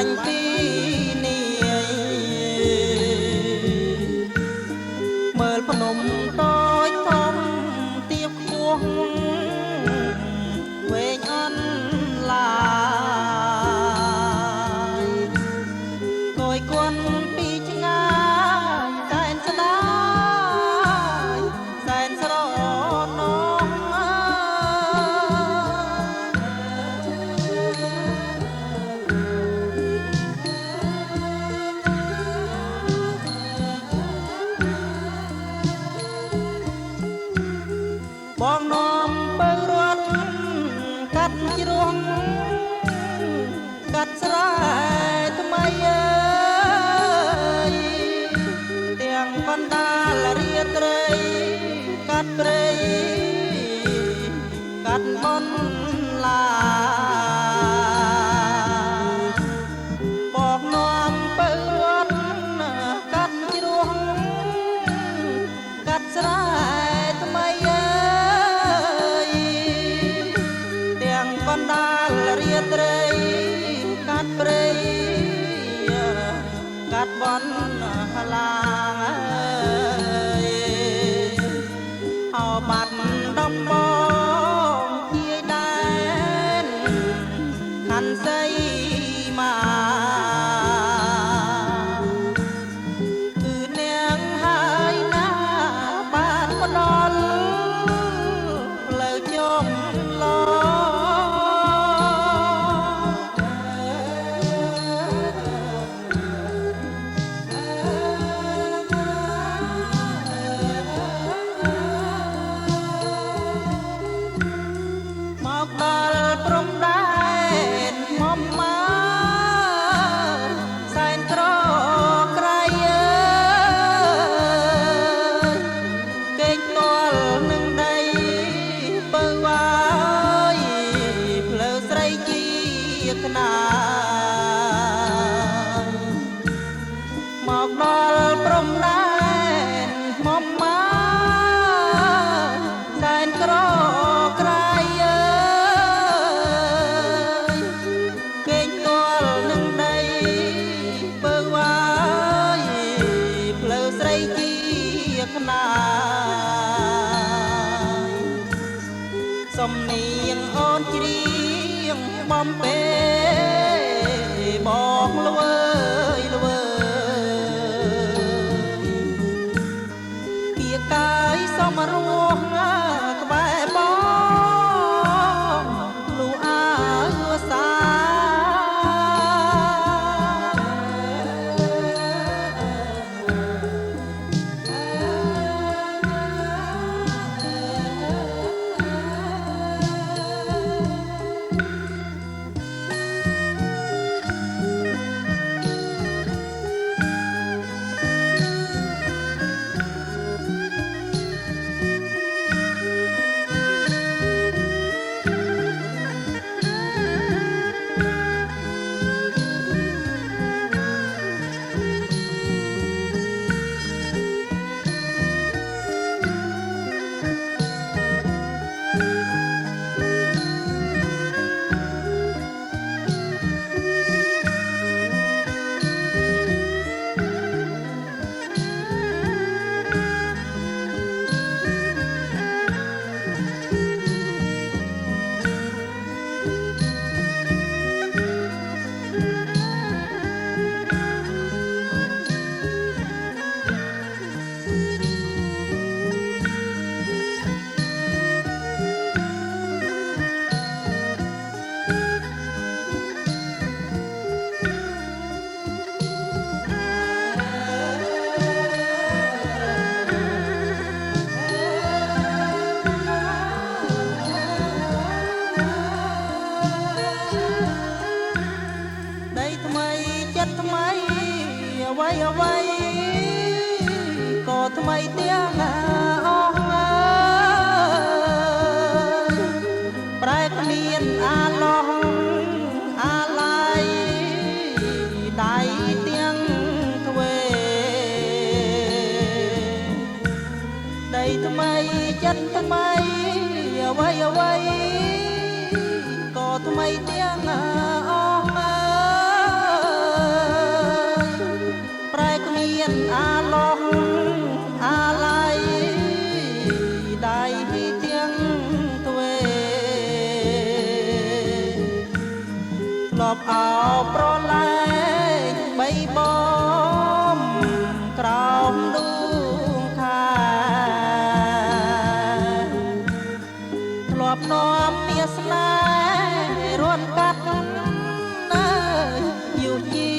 ញ់ពីនេះមើលភ្នំតូចធំទៀបខ្ពស់វែងអន្លាយគយគន់ពីឆ្ងាយសែនស្ដាយសែនស្រណងបងនាំបើរត់កាត់ជ្រងកាត់ស្រែថ្មីអើយទាំងកណ្ដាលរាត្រីកាត់ព្រៃកាត់បនឡាបងនាំបើរត់កាត់ជ្រងកាត់ស្រែថ្មីអើយទាំងកណ្ដាលរាត្រីកាត់ព្រៃកាត់បនឡាអើបាត់ដំបងជាដែនខណ្ឌសីមាគឺនាងហើយណាបានផ្ដល់ផ្លូវជុំឡមកដល់ព្រំដែនមុំមកសែនត្រក្រៃអើយកេងទាល់នឹងដីបើវាយផ្លូវស្រីជាខ្នាមកដល់ព្រំដែនមុំមកសែនត្រក្រៃអើយកេងទាល់នឹងដីបើវាយផ្លូវស្រីជាខ្នាសំនៀងអូនច្រៀងបំពេបងល្វើយល្វើយពីកាយសមរស់ក្បែរបងលូអើសាចិត្តថ្មីអ្វីអ្វីក៏ថ្មីទាំងអស់ប្រែគ្មានអាឡោះអាឡៃដៃទាំងទ្វេដីថ្មីចិត្តថ្មីអ្វីអ្វីក៏ថ្មីទាំងអស់ ลอบเอาโปรแลงใบบอมกรอมดูขาทลอบน้อมเมียสนายรวนกัดอยู่จี